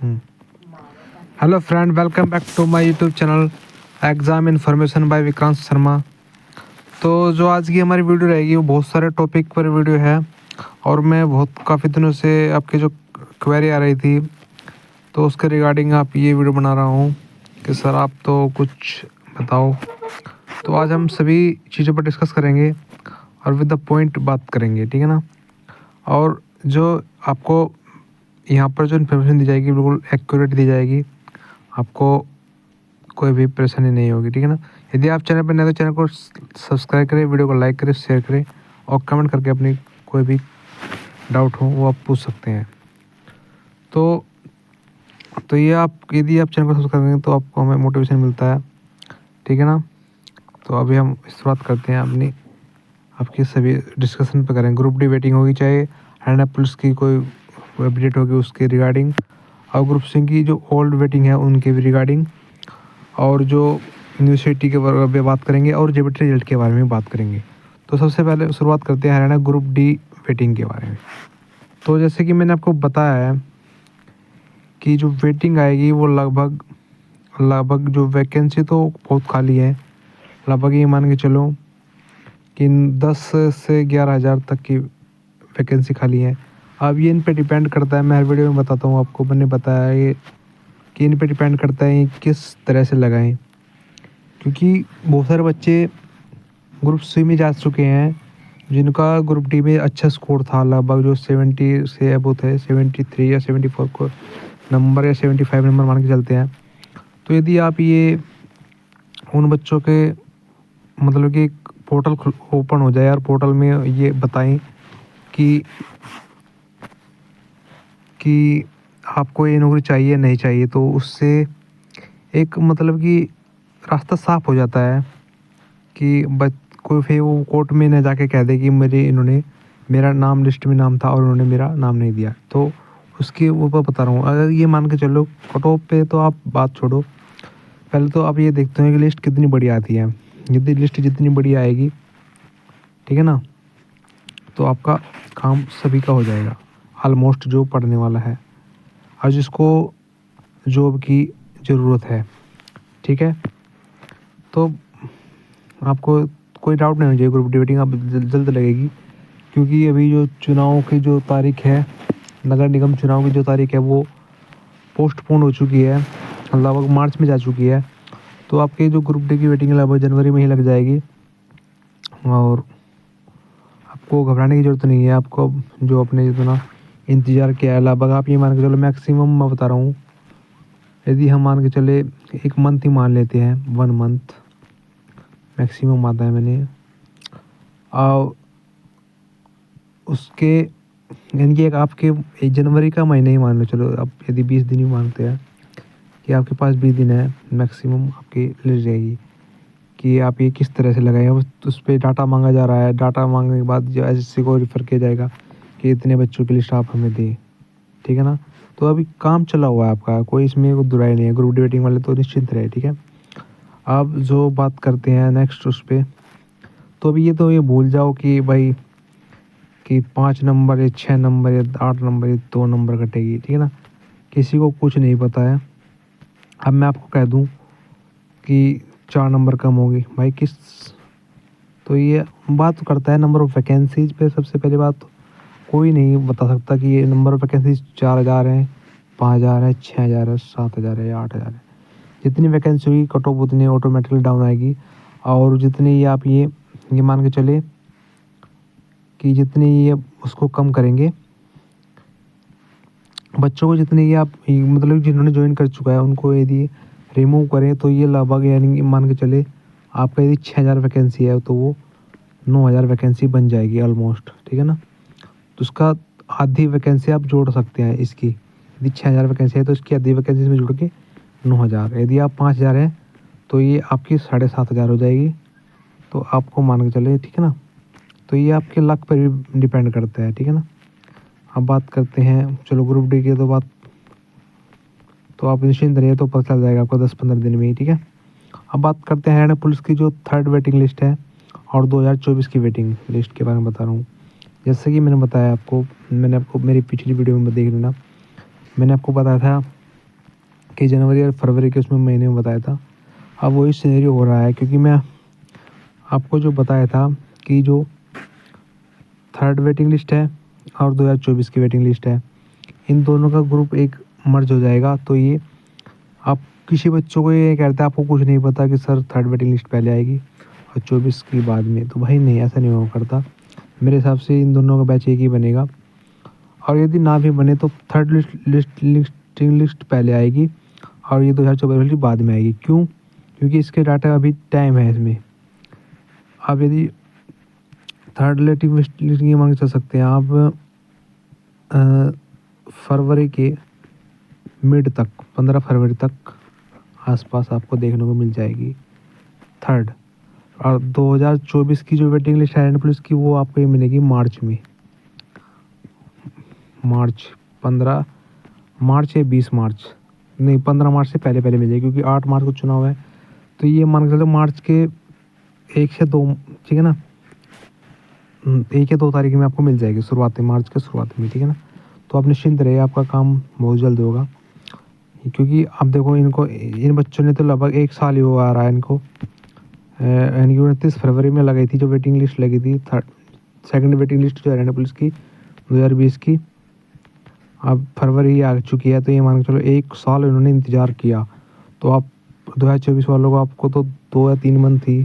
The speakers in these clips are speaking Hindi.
Hello friend, welcome back to my YouTube channel exam information by Vikrant Sharma. तो जो आज की हमारी वीडियो रहेगी वो बहुत सारे टॉपिक पर वीडियो है और मैं काफ़ी दिनों से आपकी जो क्वेरी आ रही थी तो उसके रिगार्डिंग आप ये वीडियो बना रहा हूँ कि सर आप तो कुछ बताओ। तो आज हम सभी चीज़ों पर डिस्कस करेंगे और विद द पॉइंट बात करेंगे, ठीक है ना। और जो आपको यहाँ पर जो इन्फॉर्मेशन दी जाएगी बिल्कुल एक्यूरेट दी जाएगी, आपको कोई भी परेशानी नहीं होगी, ठीक है ना। यदि आप चैनल पर नए तो चैनल को सब्सक्राइब करें, वीडियो को लाइक करें, शेयर करें और कमेंट करके अपनी कोई भी डाउट हो वो आप पूछ सकते हैं। तो ये आप यदि आप चैनल को सब्सक्राइब करेंगे तो आपको हमें मोटिवेशन मिलता है, ठीक है ना। तो अभी हम शुरुआत करते हैं अपनी आपकी सभी डिस्कशन पर करें। ग्रुप डी वेटिंग होगी, चाहे हरियाणा पुलिस की कोई अपडेट होगी उसके रिगार्डिंग, और ग्रुप सी की जो ओल्ड वेटिंग है उनके भी रिगार्डिंग, और जो यूनिवर्सिटी के बारे में बात करेंगे और जेबीटी रिजल्ट के बारे में बात करेंगे। तो सबसे पहले शुरुआत करते हैं हरियाणा ग्रुप डी वेटिंग के बारे में। तो जैसे कि मैंने आपको बताया है कि जो वेटिंग आएगी वो लगभग जो वैकेंसी तो बहुत खाली है, लगभग ये मान के चलो कि 10 से 11,000 तक की वैकेंसी खाली है। अब ये इन पे डिपेंड करता है, मैं हर वीडियो में बताता हूँ आपको, मैंने बताया ये कि इन पे डिपेंड करता है किस तरह से लगाएं, क्योंकि बहुत सारे बच्चे ग्रुप सी में जा चुके हैं जिनका ग्रुप डी में अच्छा स्कोर था, लगभग जो 70 से अबव थे, 73 या 74 को नंबर या 75 नंबर मान के चलते हैं। तो यदि आप ये उन बच्चों के मतलब कि पोर्टल ओपन हो जाए और पोर्टल में ये बताएं कि आपको ये नौकरी चाहिए नहीं चाहिए, तो उससे एक मतलब कि रास्ता साफ हो जाता है कि कोई फिर वो कोर्ट में न जाके कह दे कि मेरा नाम लिस्ट में नाम था और उन्होंने मेरा नाम नहीं दिया। तो उसके ऊपर बता रहा हूँ, अगर ये मान के चलो कट ऑफ पे तो आप बात छोड़ो, पहले तो आप ये देखते हैं कि लिस्ट कितनी बड़ी आती है। यदि लिस्ट जितनी बड़ी आएगी, ठीक है ना, तो आपका काम सभी का हो जाएगा ऑलमोस्ट जो पढ़ने वाला है और जिसको जॉब की ज़रूरत है, ठीक है। तो आपको कोई डाउट नहीं होना चाहिए, ग्रुप डी वेटिंग अब जल्द लगेगी, क्योंकि अभी जो चुनाव की जो तारीख है, नगर निगम चुनाव की जो तारीख है वो पोस्टपोन हो चुकी है, लगभग मार्च में जा चुकी है। तो आपके जो ग्रुप डी की वेटिंग लगभग जनवरी में ही लग जाएगी और आपको घबराने की ज़रूरत नहीं है। आपको जो अपने जितना इंतज़ार किया है, लगभग आप ये मान के चलो मैक्सिमम मैं बता रहा हूँ, यदि हम मान के चले 1 मंथ ही मान लेते हैं, 1 मंथ मैक्सिमम आता है मैंने, और उसके यानी कि एक आपके 1 जनवरी का महीना ही मान लो, चलो अब यदि 20 दिन ही मानते हैं कि आपके पास 20 दिन है मैक्सिमम आपकी ले जाएगी कि आप ये किस तरह से लगाएं। अब उस पर डाटा मांगा जा रहा है, डाटा मांगने के बाद जो एसएससी को रिफ़र किया जाएगा कि इतने बच्चों की लिस्ट आप हमें दें, ठीक है ना। तो अभी काम चला हुआ है आपका, कोई इसमें कोई दुराई नहीं है, ग्रुप डी वेटिंग वाले तो निश्चिंत रहे, ठीक है। अब जो बात करते हैं नेक्स्ट उस पर, तो अभी ये भूल जाओ कि भाई कि 5 नंबर या 6 नंबर या 8 नंबर या 2 नंबर कटेगी, ठीक है ना, किसी को कुछ नहीं पता है। अब मैं आपको कह दूं कि 4 नंबर कम होगी, भाई तो ये बात करता है नंबर ऑफ़ वैकेंसीज पे। सबसे पहली बात तो कोई नहीं बता सकता कि ये नंबर ऑफ़ वैकेंसीज 4,000 है, 5,000 है, 6,000 है, 7,000 है या 8,000 है। जितनी वैकेंसी होगी कट ऑफ उतनी ऑटोमेटिकली डाउन आएगी, और जितनी आप ये मान के चले कि जितनी ये उसको कम करेंगे बच्चों को, जितने ये आप मतलब जिन्होंने ज्वाइन कर चुका है उनको यदि रिमूव करें तो ये लगभग यानी मान के चले आपका यदि 6,000 वैकेंसी है तो वो 9,000 वैकेंसी बन जाएगी ऑलमोस्ट, ठीक है ना। तो उसका आधी वैकेंसी आप जोड़ सकते हैं इसकी, यदि 6,000 वैकेंसी है तो इसकी आधी वैकेंसी में जुड़ के 9,000, यदि आप 5,000 है तो ये आपकी 7,500 हो जाएगी। तो आपको मान के चले, ठीक है ना। तो ये आपके लक पर भी डिपेंड करता है, ठीक है ना। अब बात करते हैं, चलो ग्रुप डी की तो आप निश्चिंत रहिए, तो पता चल जाएगा आपको 10-15 दिन में ही, ठीक है। अब बात करते हैं हरियाणा पुलिस की जो 3rd वेटिंग लिस्ट है और 2024 की वेटिंग लिस्ट के बारे में बता रहा हूँ। जैसे कि मैंने बताया आपको, मैंने आपको मेरी पिछली वीडियो में देख लेना, मैंने आपको बताया था कि जनवरी और फरवरी के उसमें महीने में बताया था। अब वही सिनेरियो हो रहा है, क्योंकि मैं आपको जो बताया था कि जो थर्ड वेटिंग लिस्ट है और 2024 की वेटिंग लिस्ट है, इन दोनों का ग्रुप एक मर्ज हो जाएगा। तो ये आप किसी बच्चों को ये कहते हैं आपको कुछ नहीं पता कि सर थर्ड वेटिंग लिस्ट पहले आएगी और 24 की बाद में, तो भाई नहीं, ऐसा नहीं हो करता। मेरे हिसाब से इन दोनों का बैच एक ही बनेगा, और यदि ना भी बने तो थर्ड लिस्टिंग लिस्ट पहले आएगी और ये 2024 वाली बाद में आएगी। क्यों? क्योंकि इसके डाटा अभी टाइम है इसमें। आप यदि थर्ड लिस्टिंग ये मान के चल सकते हैं आप फरवरी के मिड तक, 15 फरवरी तक आसपास आपको देखने को मिल जाएगी थर्ड। और 2024 की जो वेटिंग लिस्ट है पुलिस की, वो आपको ये मिलेगी मार्च में, मार्च 15 मार्च या 20 मार्च, नहीं 15 मार्च से पहले पहले मिल जाएगी, क्योंकि 8 मार्च को चुनाव है। तो ये मान के चलते मार्च के 1 से 2, ठीक है ना, 1 या 2 तारीख में आपको मिल जाएगी, शुरुआत में, मार्च के शुरुआत में, ठीक है ना। तो आप निश्चिंत रहिए, आपका काम बहुत जल्द होगा। क्योंकि अब देखो, इनको, इन बच्चों ने तो लगभग 1 साल ही हो आ रहा है इनको, यानी कि 29 फरवरी में लगाई थी जो वेटिंग लिस्ट लगी थी, सेकंड वेटिंग लिस्ट जो हरियाणा पुलिस की 2020 की, अब फरवरी आ चुकी है। तो ये मान के चलो 1 साल इन्होंने इंतज़ार किया। तो आप 2024 वालों को, आपको तो 2 या 3 मंथ ही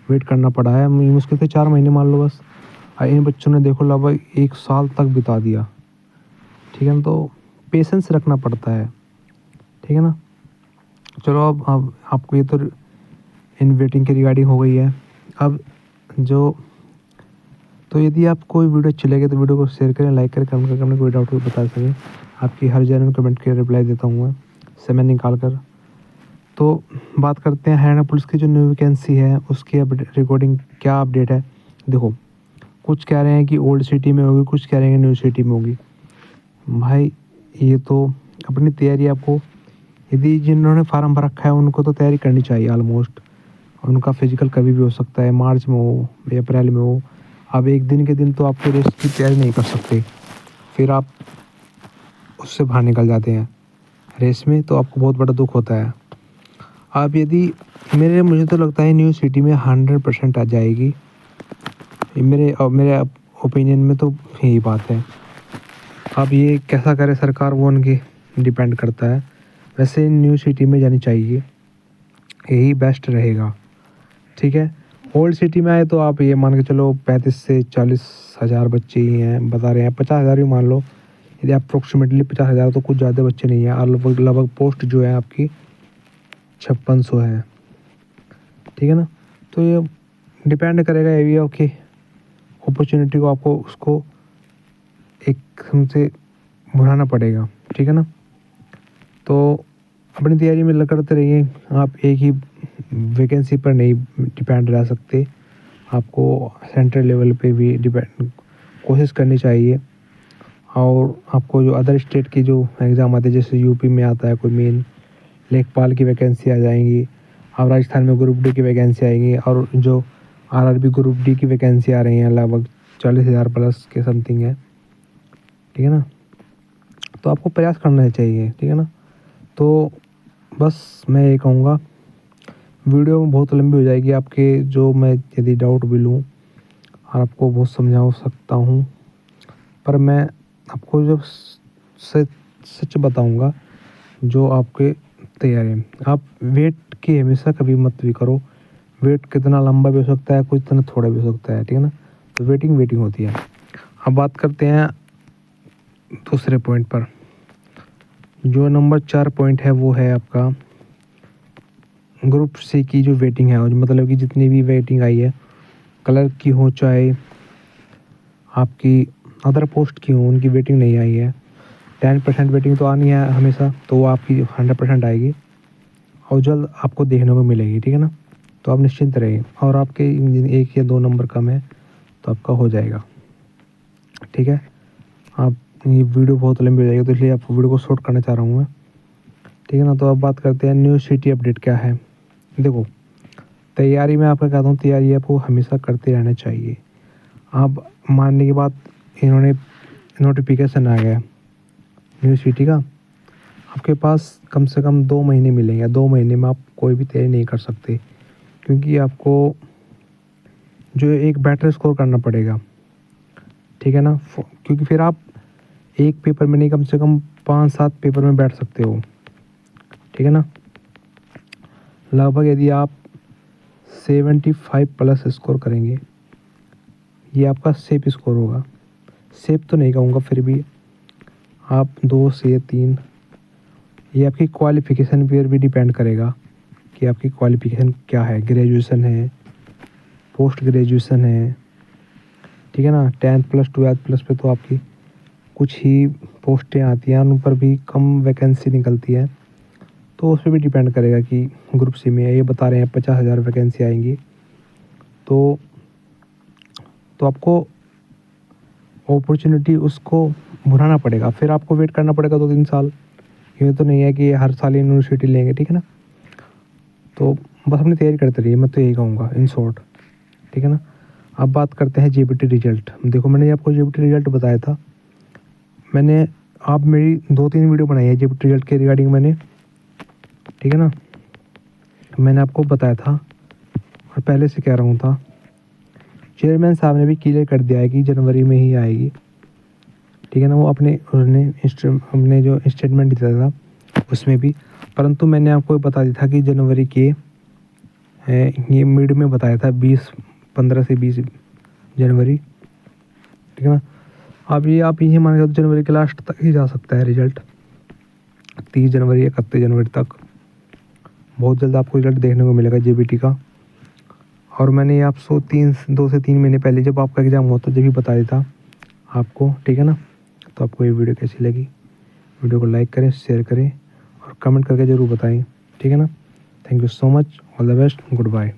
वेट करना पड़ा है, मुश्किल से 4 महीने मान लो बस। और इन बच्चों ने देखो लगभग 1 साल तक बिता दिया, ठीक है ना। तो पेशेंस रखना पड़ता है, ठीक है ना। चलो अब आपको ये तो इन वेटिंग की रिगार्डिंग हो गई है। अब जो, तो यदि आपको कोई वीडियो अच्छी लगे तो वीडियो को शेयर करें, लाइक करें, कमेंट करके अपने कोई डाउट हो तो बता सकें। आपकी हर जनरल कमेंट के रिप्लाई देता हूँ मैं समय निकाल कर। तो बात करते हैं हरियाणा पुलिस की जो न्यू वैकेंसी है उसकी रिकॉर्डिंग क्या अपडेट है। देखो, कुछ कह रहे हैं कि ओल्ड सिटी में होगी, कुछ कह रहे हैं कि न्यू सिटी में होगी। भाई ये तो अपनी तैयारी, आपको यदि जिन्होंने फार्म भर रखा है उनको तो तैयारी करनी चाहिए ऑलमोस्ट। उनका फिजिकल कभी भी हो सकता है, मार्च में हो या अप्रैल में हो। अब एक दिन के दिन तो आपको रेस की तैयारी नहीं कर सकते, फिर आप उससे बाहर निकल जाते हैं रेस में, तो आपको बहुत बड़ा दुख होता है। अब यदि मुझे तो लगता है न्यू सिटी में 100% आ जाएगी, मेरे ओपिनियन में तो यही बात है। अब ये कैसा करे सरकार, वो उनकी डिपेंड करता है। वैसे न्यू सिटी में जानी चाहिए, यही बेस्ट रहेगा, ठीक है। ओल्ड सिटी में आए तो आप ये मान के चलो 35 से 40 हज़ार बच्चे ही हैं, बता रहे हैं 50 हज़ार भी मान लो। यदि अप्रोक्सीमेटली 50 हज़ार, तो कुछ ज़्यादा बच्चे नहीं हैं। और लगभग पोस्ट जो है आपकी 5600 है, ठीक है ना। तो ये डिपेंड करेगा, ये भी ओके, अपॉर्चुनिटी को आपको उसको एक हमसे बढ़ाना पड़ेगा, ठीक है ना। तो अपनी तैयारी में करते रहिए, आप एक ही वैकेंसी पर नहीं डिपेंड रह सकते, आपको सेंट्रल लेवल पे भी डिपेंड कोशिश करनी चाहिए। और आपको जो अदर स्टेट की जो एग्ज़ाम आते हैं, जैसे यूपी में आता है कोई मेन, लेखपाल की वैकेंसी आ जाएंगी, और राजस्थान में ग्रुप डी की वैकेंसी आएंगी, और जो आरआरबी ग्रुप डी की वैकेंसी आ रही हैं लगभग 40,000 प्लस के समथिंग है, ठीक है ना। तो आपको प्रयास करना चाहिए, ठीक है ना। तो बस मैं ये कहूँगा, वीडियो में बहुत लंबी हो जाएगी आपके, जो मैं यदि डाउट भी लूँ और आपको बहुत समझा सकता हूँ, पर मैं आपको जो सच बताऊँगा जो आपके तैयारी, आप वेट की हमेशा कभी मत भी करो। वेट कितना लंबा भी हो सकता है, कुछ इतना थोड़ा भी हो सकता है, ठीक है ना। तो वेटिंग होती है। अब बात करते हैं दूसरे पॉइंट पर। जो नंबर 4 पॉइंट है वो है आपका ग्रुप सी की जो वेटिंग है, और मतलब कि जितनी भी वेटिंग आई है, क्लर्क की हो चाहे आपकी अदर पोस्ट की हो, उनकी वेटिंग नहीं आई है। 10% वेटिंग तो आनी है हमेशा, तो वो आपकी 100% आएगी और जल्द आपको देखने को मिलेगी, ठीक है ना। तो आप निश्चिंत रहिए, और आपके 1 या 2 नंबर कम है तो आपका हो जाएगा, ठीक है। आप, ये वीडियो बहुत लंबी हो जाएगी, तो इसलिए आपको वीडियो को शॉर्ट करना चाह रहा हूँ मैं, ठीक है ना। तो अब बात करते हैं न्यू सिटी अपडेट क्या है। देखो, तैयारी में आपका कहता हूँ, तैयारी आपको हमेशा करते रहना चाहिए। अब मानने के बाद इन्होंने नोटिफिकेशन आ गया न्यू सिटी का, आपके पास कम से कम 2 महीने मिलेंगे। 2 महीने में आप कोई भी तैयारी नहीं कर सकते, क्योंकि आपको जो एक बेटर स्कोर करना पड़ेगा, ठीक है ना? क्योंकि फिर आप एक पेपर में नहीं, कम से कम 5-7 पेपर में बैठ सकते हो, ठीक है ना? लगभग यदि आप 75 प्लस स्कोर करेंगे, ये आपका सेफ स्कोर होगा। सेफ तो नहीं कहूँगा, फिर भी आप 2 से 3, ये आपकी क्वालिफ़िकेशन पर भी डिपेंड करेगा कि आपकी क्वालिफ़िकेशन क्या है। ग्रेजुएशन है, पोस्ट ग्रेजुएशन है, ठीक है ना? 10th प्लस 12th प्लस पे तो आपकी कुछ ही पोस्टें आती हैं, उन पर भी कम वैकेंसी निकलती है। तो उस पे भी डिपेंड करेगा कि ग्रुप सी में ये बता रहे हैं 50,000 वैकेंसी आएंगी, तो आपको अपॉर्चुनिटी उसको भुनाना पड़ेगा। फिर आपको वेट करना पड़ेगा 2-3 साल। ये तो नहीं है कि हर साल यूनिवर्सिटी लेंगे, ठीक है ना? तो बस अपनी तैयारी करते रहिए, मैं तो यही कहूँगा इन शॉर्ट, ठीक है ना? अब बात करते हैं जेबीटी रिजल्ट। देखो, मैंने आपको जेबीटी रिजल्ट बताया था। मैंने आप मेरी 2-3 वीडियो बनाई है जेबीटी रिजल्ट के रिगार्डिंग मैंने, ठीक है ना? मैंने आपको बताया था और पहले से कह रहा हूँ था, चेयरमैन साहब ने भी क्लियर कर दिया है कि जनवरी में ही आएगी, ठीक है ना? वो अपने जो स्टेटमेंट दिया था उसमें भी, परंतु मैंने आपको बता दिया था कि जनवरी के ये मिड में बताया था, 15 से 20 जनवरी, ठीक है ना? अब ये आप यही मान के चलो जनवरी के लास्ट तक ही जा सकता है रिजल्ट, 30 जनवरी 31 जनवरी तक बहुत जल्द आपको रिजल्ट देखने को मिलेगा जेबीटी का। और मैंने ये आप 2 से 3 महीने पहले जब आपका एग्ज़ाम होता जब भी बता देता आपको, ठीक है ना? तो आपको ये वीडियो कैसी लगी? वीडियो को लाइक करें, शेयर करें और कमेंट करके ज़रूर बताएं, ठीक है ना? Thank you so much, all the best, good bye.